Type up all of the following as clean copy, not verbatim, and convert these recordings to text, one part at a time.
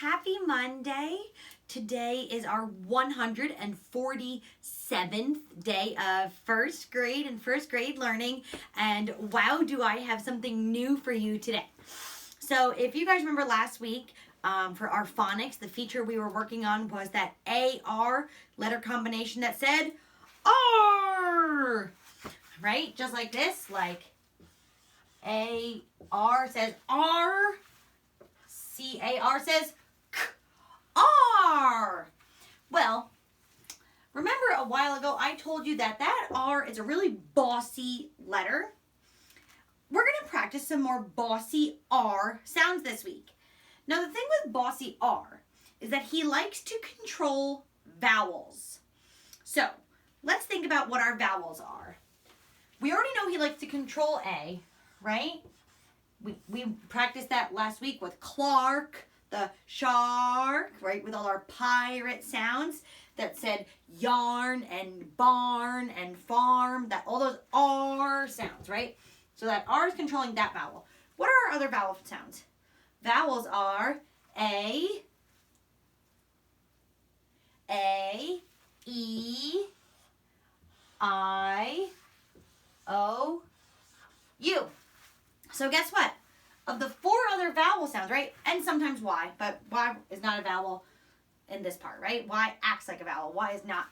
happy Monday. Today is our 147th day of first grade learning, and wow, do I have something new for you today. So if you guys remember last week, for our phonics, the feature we were working on was that AR letter combination that said R, right? Just like this, like AR says R, CAR says R. Well, remember a while ago I told you that R is a really bossy letter. We're going to practice some more Bossy R sounds this week. Now, the thing with Bossy R is that he likes to control vowels. So, let's think about what our vowels are. We already know he likes to control A, right? We practiced that last week with Clark, the shark, right? With all our pirate sounds that said yarn and barn and farm, that all those R sounds, right? So that R is controlling that vowel. What are our other vowel sounds? Vowels are A, E, I, O, U. So guess what? Of the four other vowel sounds, right? And sometimes Y, but Y is not a vowel in this part, right? Y acts like a vowel. Y is not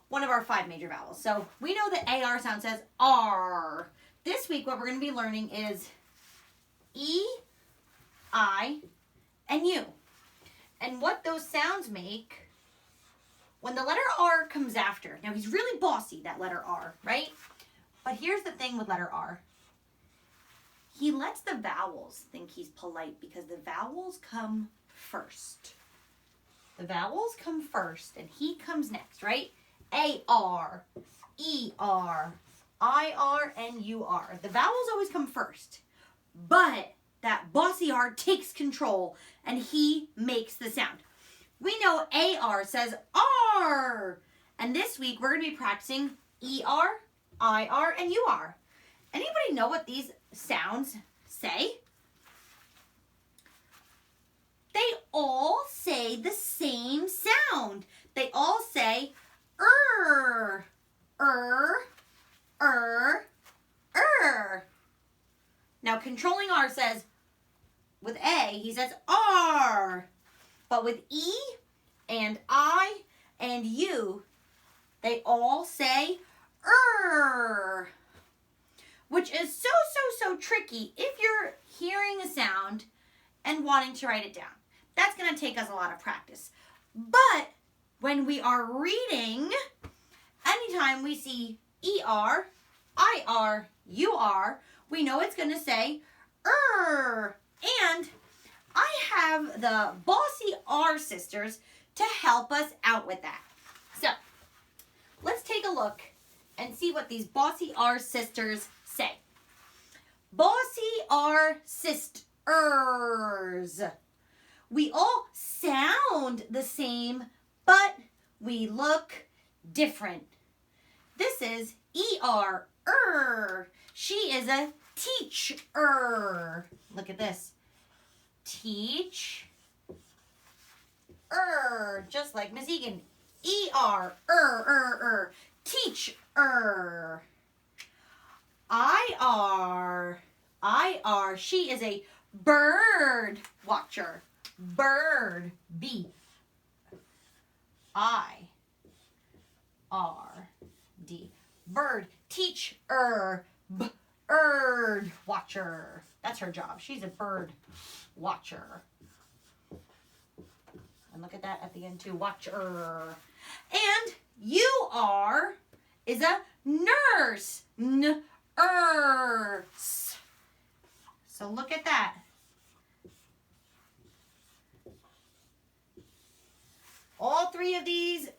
one of our 5 major vowels. So we know the AR sound says R. This week, what we're going to be learning is E, I, and U. And what those sounds make when the letter R comes after. Now, he's really bossy, that letter R, right? But here's the thing with letter R. He lets the vowels think he's polite because the vowels come first. The vowels come first, and he comes next, right? A-R, E-R, I-R, and U-R. The vowels always come first. But that Bossy R takes control, and he makes the sound. We know A-R says R. And this week, we're going to be practicing E-R, I-R, and U-R. Anybody know what these sounds say? They all say the same sound. They all say er, er, er, er. Now, controlling R says, with A, he says R. But with E and I and U, they all say er. Which is so tricky if you're hearing a sound and wanting to write it down. That's going to take us a lot of practice. But when we are reading, anytime we see E-R, I-R, U-R, we know it's going to say er. And I have the Bossy R sisters to help us out with that. So, let's take a look and see what these Bossy R sisters say. Bossy R sisters. We all sound the same, but we look different. This is E-R, She is a teacher. Look at this. Teach, just like Miss Egan. E-R, teach, I-R, she is a bird watcher. Bird, B. I-R-D. Bird, teacher, bird watcher. That's her job. She's a bird watcher. And look at that at the end too, watcher. And U-R is a nurse. Nurse. So look at that. All 3 of these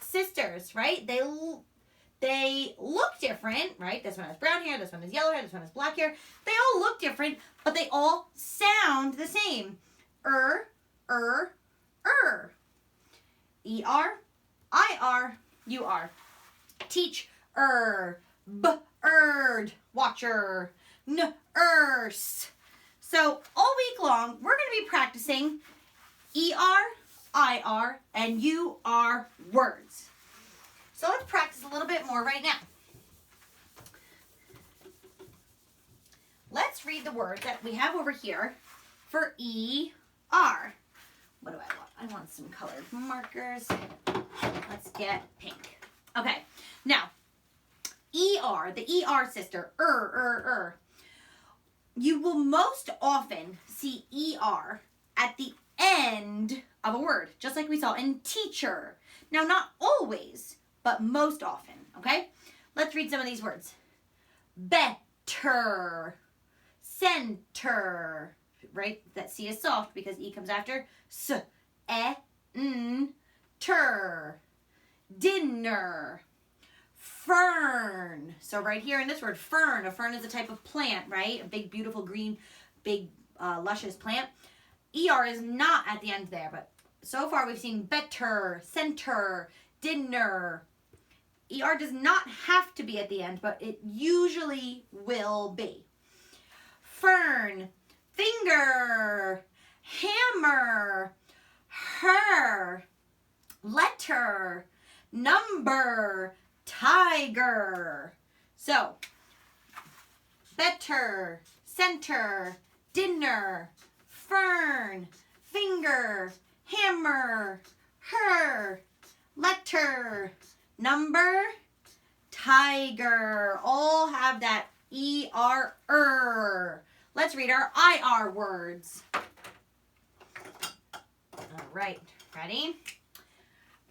sisters, right? They look different, right? This one has brown hair, this one has yellow hair, this one has black hair. They all look different, but they all sound the same. E-R, I-R, U-R. Teach, bird, watcher, nurse. So all week long, we're going to be practicing ER, IR, and UR words. So let's practice a little bit more right now. Let's read the word that we have over here for ER. What do I want? I want some colored markers. Let's get pink. Okay, now, ER, the ER sister, you will most often see ER at the end of a word, just like we saw in teacher. Now, not always, but most often, okay? Let's read some of these words. Better, center, right? That C is soft because E comes after S, ter, dinner, fern. So right here in this word, fern. A fern is a type of plant, right? A big, beautiful, green, big, luscious plant. ER is not at the end there, but so far we've seen better, center, dinner. ER does not have to be at the end, but it usually will be. Fern, finger, hammer, her, letter, number, tiger. So, better, center, dinner, fern, finger, hammer, her, letter, number, tiger. All have that ER. Let's read our IR words. All right, ready?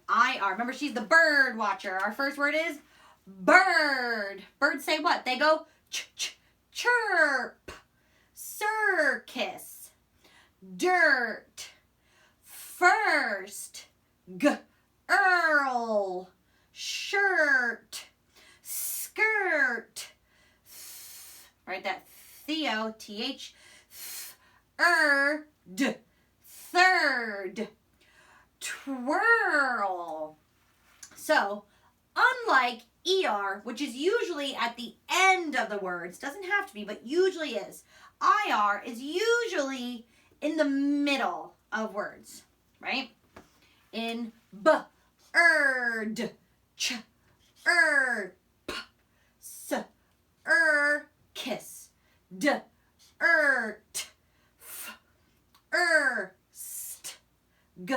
IR. Remember, she's the bird watcher. Our first word is bird. Birds say what? They go chirp, circus, dirt, first, girl, shirt, skirt, right? That Theo, TH, third, twirl. So, unlike ER, which is usually at the end of the words, doesn't have to be, but usually is, IR is usually in the middle of words, right? In bird, ch, p, s, kiss, d, t, f, st, g,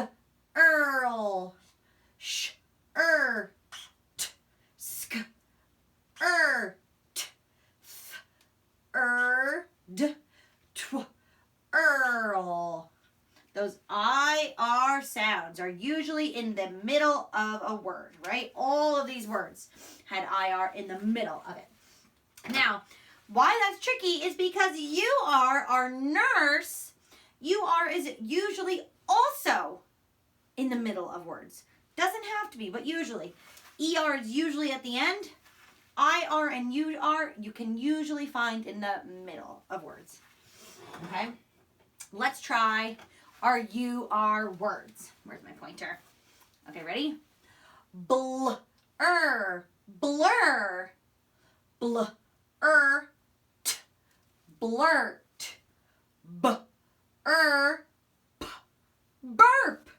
earl, sh, t, sk, t, th, d, tw, earl. Those IR sounds are usually in the middle of a word, right? All of these words had IR in the middle of it. Now, why that's tricky is because UR, our nurse, UR is usually also in the middle of words. Doesn't have to be, but usually. ER is usually at the end. IR and UR you can usually find in the middle of words. Okay? Let's try our UR words. Where's my pointer? Okay, ready? Blur, blur, blurt, blurt, burp, burp,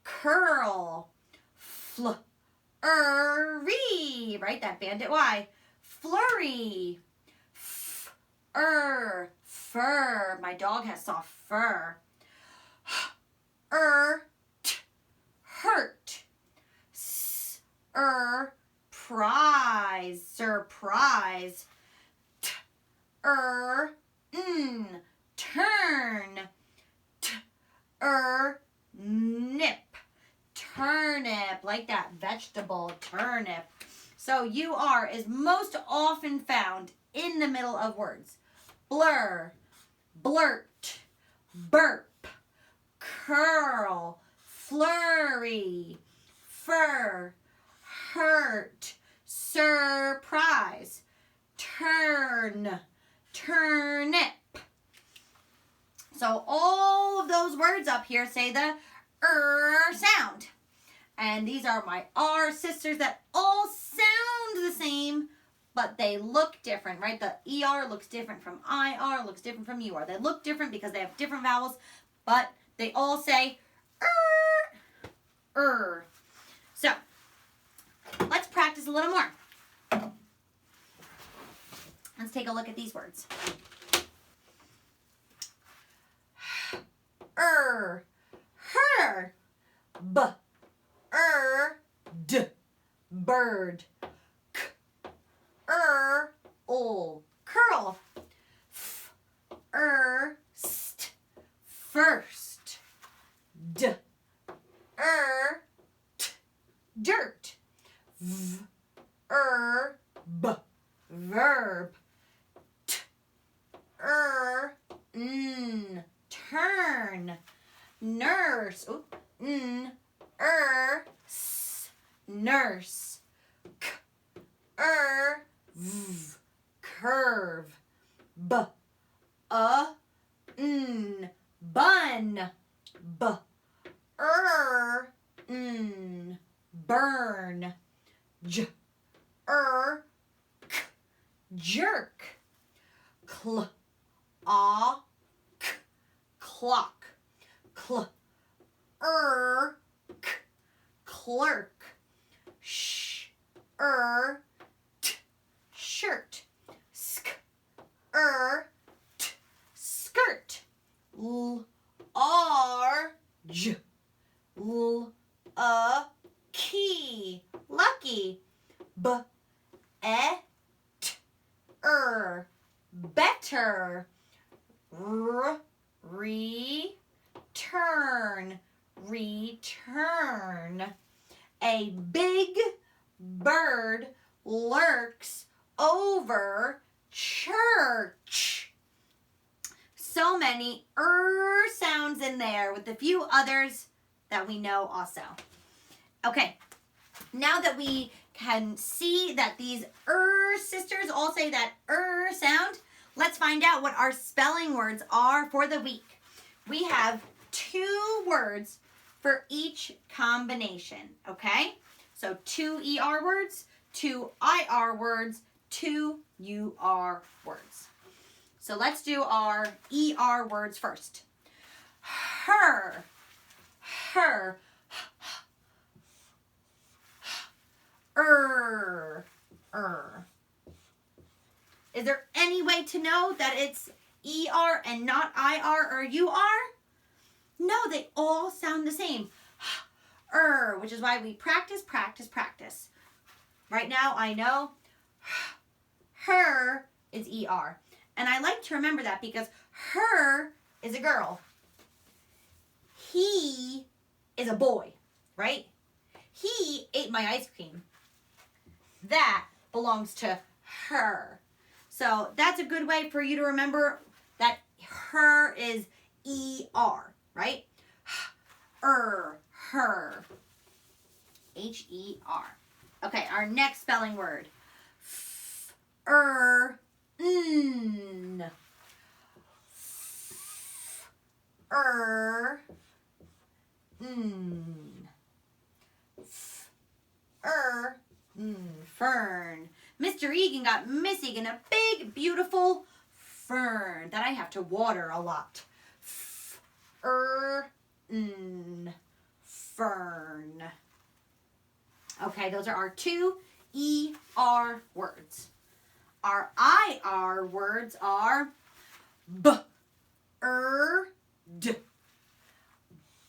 curl, flurry, right? That bandit Y. Flurry, fur. My dog has soft fur. Hurt. Prize, surprise. Turn. Nip. Turnip, like that vegetable, turnip. So UR is most often found in the middle of words. Blur, blurt, burp, curl, flurry, fur, hurt, surprise, turn, turnip. So all of those words up here say the sound. And these are my R sisters that all sound the same, but they look different, right? The ER looks different from IR, looks different from UR. They look different because they have different vowels, but they all say So, let's practice a little more. Let's take a look at these words. Her, d, bird, curl, st, first, d, t, dirt, b, verb, t, turn, nurse, nurse, curve, bun, burn, jerk, clock, clerk, shirt, skirt, key, lucky, better, return. A big bird lurks over church. So many sounds in there with a few others that we know also. Okay, now that we can see that these sisters all say that sound, let's find out what our spelling words are for the week. We have 2 words for each combination, okay? So 2 ER words, 2 IR words, 2 UR words. So let's do our ER words first. Her, Is there any way to know that it's ER and not IR or UR? No, they all sound the same. Which is why we practice. Right now, I know her is ER. And I like to remember that because her is a girl. He is a boy, right? He ate my ice cream. That belongs to her. So that's a good way for you to remember that her is ER, right? Her. H-E-R. Okay, our next spelling word. Fern. Mr. Egan got Miss Egan a big, beautiful fern that I have to water a lot. Fern. Okay, those are our 2 ER words. Our IR words are bird,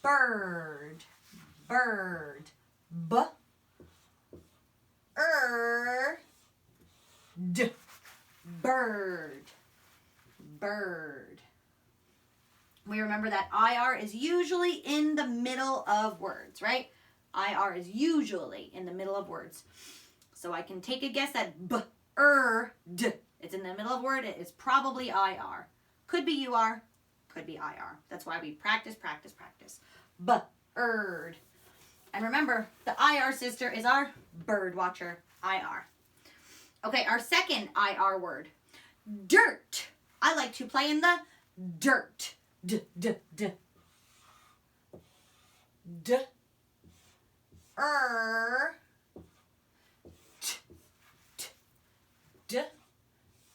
bird, bird. We remember that IR is usually in the middle of words, right? IR is usually in the middle of words. So I can take a guess that bird, it's in the middle of word, it is probably IR. Could be UR, could be IR. That's why we practice. Bird. And remember, the IR sister is our bird watcher, IR. Okay, our second IR word, dirt. I like to play in the dirt. D.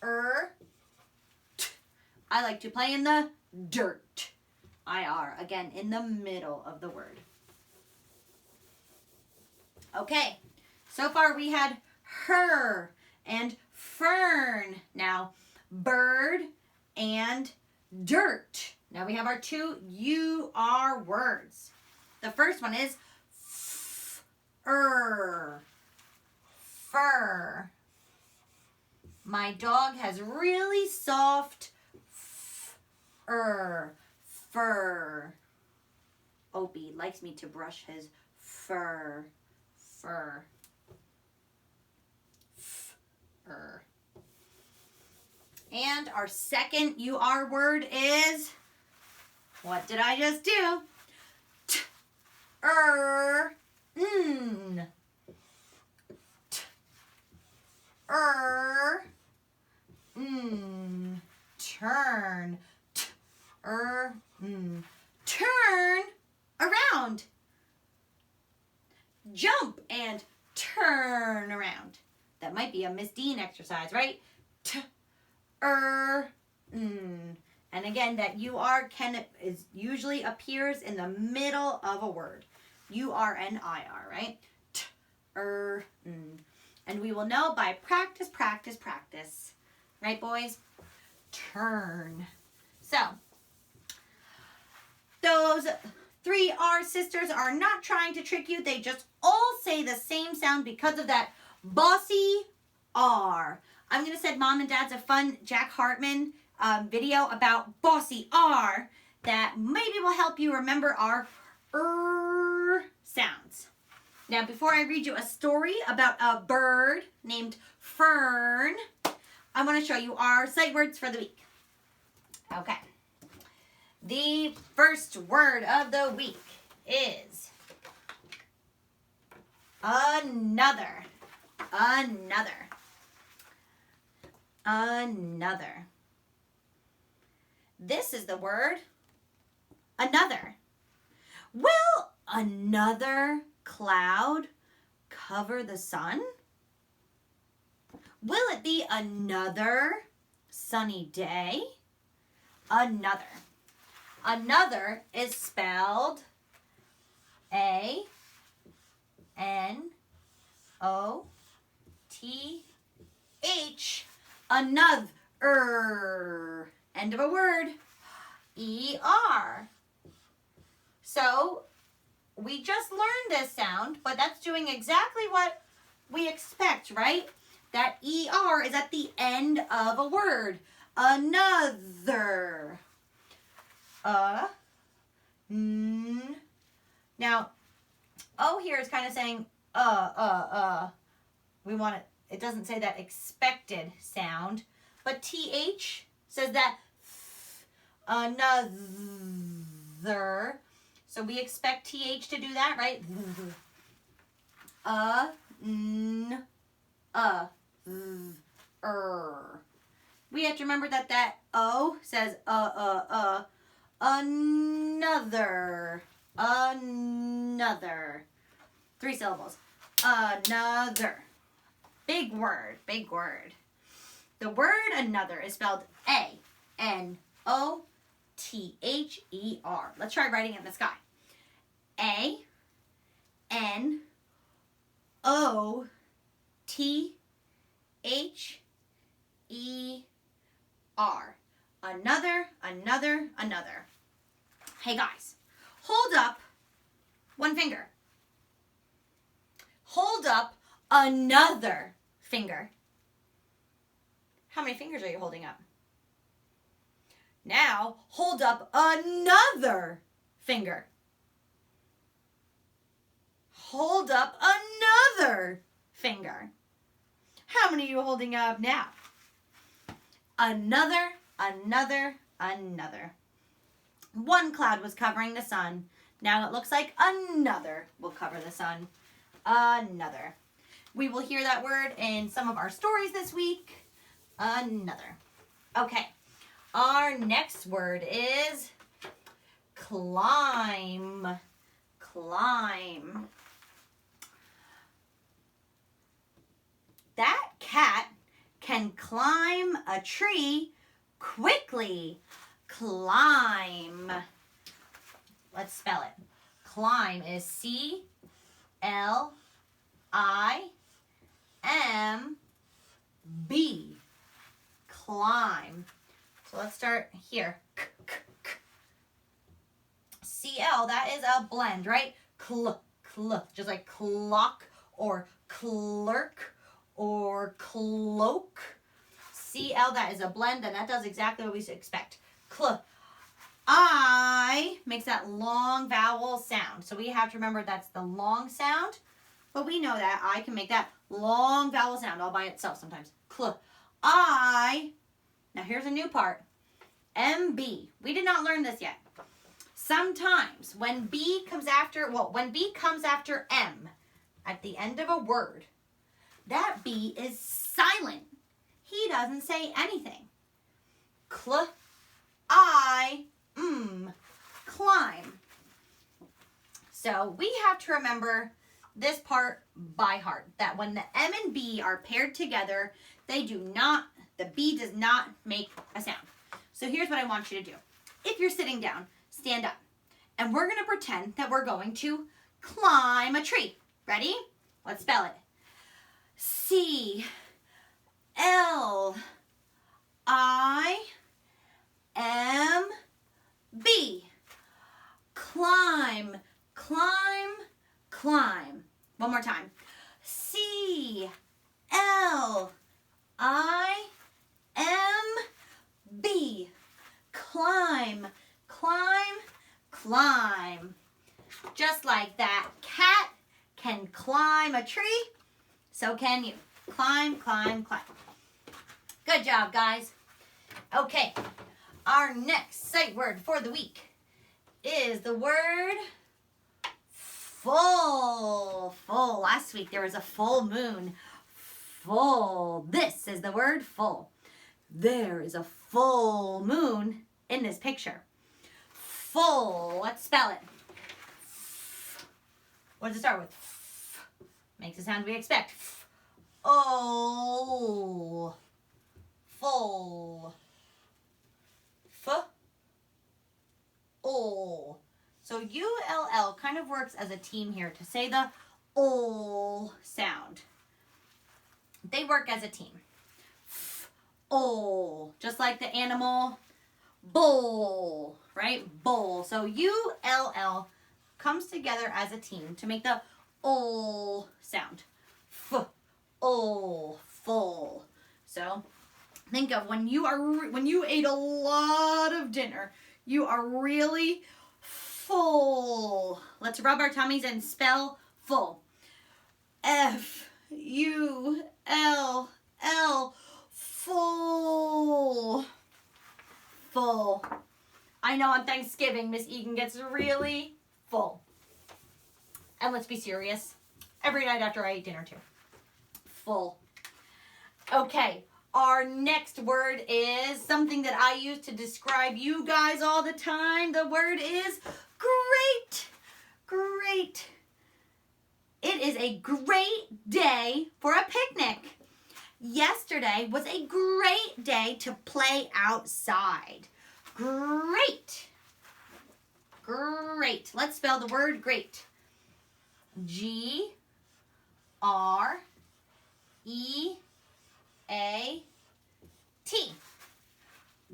I like to play in the dirt. IR, again, in the middle of the word. Okay, so far we had her and fern. Now, bird and dirt. Now we have our two UR words. The first one is fur. Fur. My dog has really soft fur. Fur. Opie likes me to brush his fur. Fur. Fur. And our second UR word is, what did I just do? N. N. Turn. N. Turn around. Jump and turn around. That might be a Miss Dean exercise, right? N. And again, that UR usually appears in the middle of a word. UR and IR, right? N. And we will know by practice, practice, practice. Right, boys? Turn. So, those 3 R sisters are not trying to trick you. They just all say the same sound because of that Bossy R. I'm going to send Mom and Dad's a fun Jack Hartman video about Bossy R that maybe will help you remember our sounds. Now, before I read you a story about a bird named Fern, I want to show you our sight words for the week. Okay. The first word of the week is another. Another. Another. This is the word another. Will another cloud cover the sun? Will it be another sunny day? Another. Another is spelled A-N-O-T-H. Another. End of a word. E-R. So, we just learned this sound, but that's doing exactly what we expect, right? That ER is at the end of a word. Another. Now, O here is kind of saying, We want it doesn't say that expected sound, but TH says that another. So we expect TH to do that, right? We have to remember that O says another. Another. 3 syllables. Another. Big word. Big word. The word another is spelled A-N-O-T-H-E-R. Let's try writing it in the sky. A-N-O-T-H-E-R. Another, another, another. Hey guys, hold up one finger. Hold up another finger. How many fingers are you holding up? Now, hold up another finger. Hold up another finger. How many are you holding up now? Another, another, another. One cloud was covering the sun. Now it looks like another will cover the sun. Another. We will hear that word in some of our stories this week. Another. Okay. Our next word is climb. Climb. That cat can climb a tree quickly. Climb. Let's spell it. Climb is C-L-I-M-B. Climb. So let's start here. C-L, that is a blend, right? Just like clock or clerk or cloak. C-L, that is a blend, and that does exactly what we expect. I makes that long vowel sound. So we have to remember that's the long sound, but we know that I can make that long vowel sound all by itself sometimes. I. Now here's a new part. MB. We did not learn this yet. Sometimes when B comes after M at the end of a word, that B is silent. He doesn't say anything. Climb. So we have to remember this part by heart, that when the M and B are paired together, the B does not make a sound. So here's what I want you to do. If you're sitting down, stand up. And we're going to pretend that we're going to climb a tree. Ready? Let's spell it. C-L-I-M-B. Climb. One more time. C-L-I-M-B. Climb. Just like that cat can climb a tree, so can you. Climb. Good job, guys. Okay, our next sight word for the week is the word full. Last week there was a full moon. Full. This is the word full. There is a full moon in this picture. Full. Let's spell it. What does it start with? Makes the sound we expect. Oh. Full. Oh. So ULL kind of works as a team here to say the O sound. They work as a team. Oh. Just like the animal bull, right? Bull. So ULL comes together as a team to make the O sound. Oh, full. So think of when you ate a lot of dinner, you are really full. Let's rub our tummies and spell full. F-U-L-L. Full. Full. I know on Thanksgiving, Miss Egan gets really full. And let's be serious. Every night after I eat dinner too. Full. Okay. Our next word is something that I use to describe you guys all the time. The word is great. Great. It is a great day for a picnic. Yesterday was a great day to play outside. Great. Great. Let's spell the word great. G-R-E-A-T.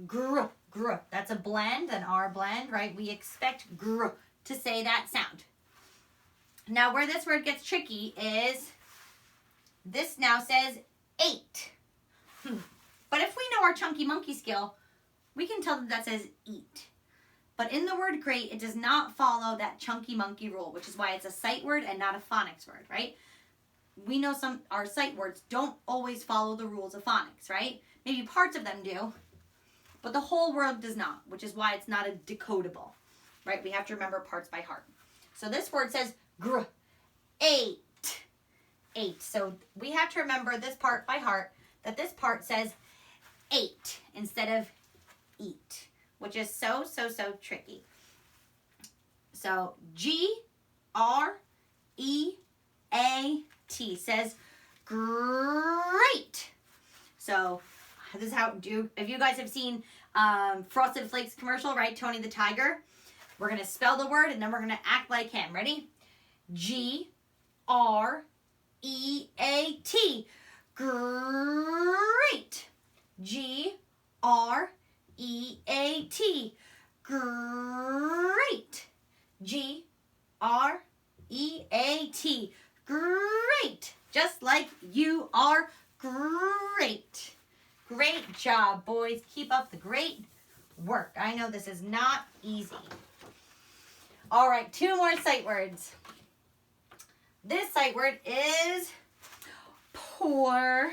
Gr. That's a blend, an R blend, right? We expect gr to say that sound. Now, where this word gets tricky is this now says 8. But if we know our chunky monkey skill, we can tell that says eat. But in the word great, it does not follow that chunky monkey rule, which is why it's a sight word and not a phonics word, right? We know our sight words don't always follow the rules of phonics, right? Maybe parts of them do, but the whole word does not, which is why it's not a decodable, right? We have to remember parts by heart. So this word says gr, 8. So we have to remember this part by heart, that this part says 8 instead of eat, which is so tricky. So G-R-E-A-T says great. So this is how, if you guys have seen Frosted Flakes commercial, right? Tony the Tiger. We're going to spell the word and then we're going to act like him. Ready? G-R-E-A-T. Great. G-R-E-A-T. Great. G-R-E-A-T. Great. Just like you are great. Great job, boys. Keep up the great work. I know this is not easy. All right, 2 more sight words. This sight word is poor.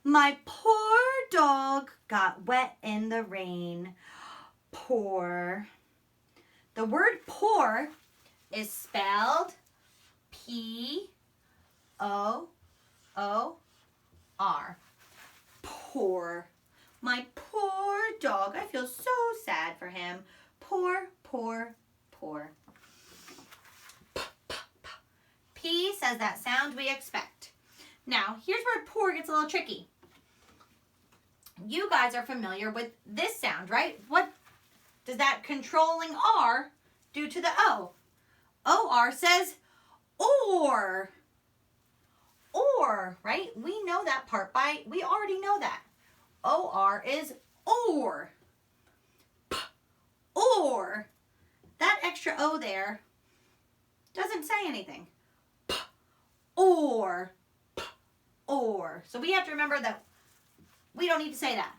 My poor dog got wet in the rain. Poor. The word poor is spelled P-O-O-R. Poor. My poor dog. I feel so sad for him. Poor, poor, poor. P says that sound we expect. Now, here's where poor gets a little tricky. You guys are familiar with this sound, right? What does that controlling R do to the O? O-R says or. Or, right? We know that part we already know that. O-R is or. Or. That extra O there doesn't say anything. Or. Or. So we have to remember that we don't need to say that.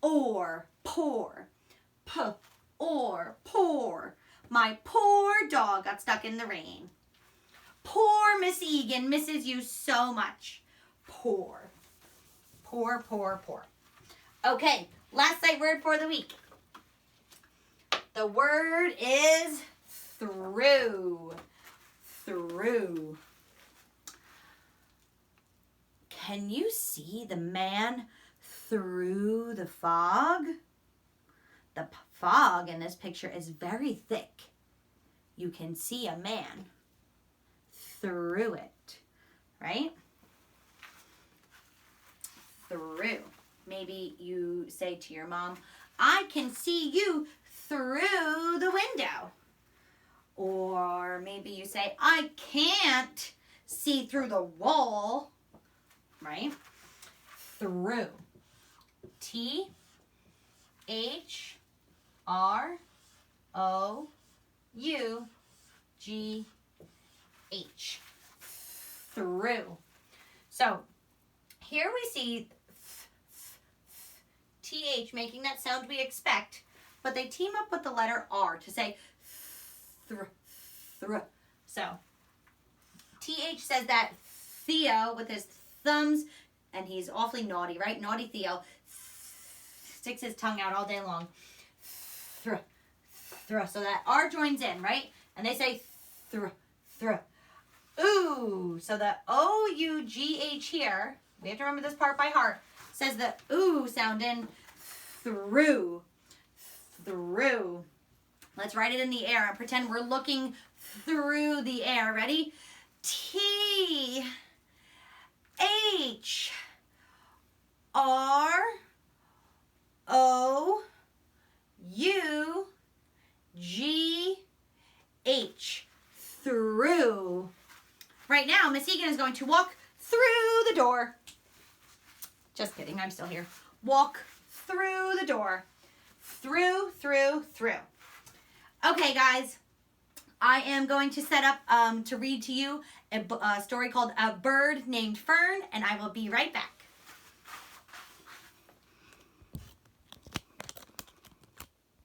Or. Poor. Or. Poor. My poor dog got stuck in the rain. Poor Miss Egan misses you so much. Poor. Poor, poor, poor. Okay, last sight word for the week. The word is through. Through. Can you see the man through the fog? The fog in this picture is very thick. You can see a man through it, right? Through. Maybe you say to your mom, I can see you through the window. Or maybe you say, I can't see through the wall, right? Through. T-H-R-O-U-G-H. Through. So here we see TH making that sound we expect, but they team up with the letter R to say through. So TH says that Theo with his thumbs, and he's awfully naughty, right? Naughty Theo sticks his tongue out all day long. Through. So that R joins in, right? And they say through. Ooh. So the O-U-G-H here, we have to remember this part by heart, says the ooh sound in through. Through. Let's write it in the air and pretend we're looking through the air. Ready? T-H-R-O-U-G-H. Through. Right now, Miss Egan is going to walk through the door. Just kidding, I'm still here. Walk through the door. Through. Okay, guys. I am going to set up to read to you a story called A Bird Named Fern, and I will be right back.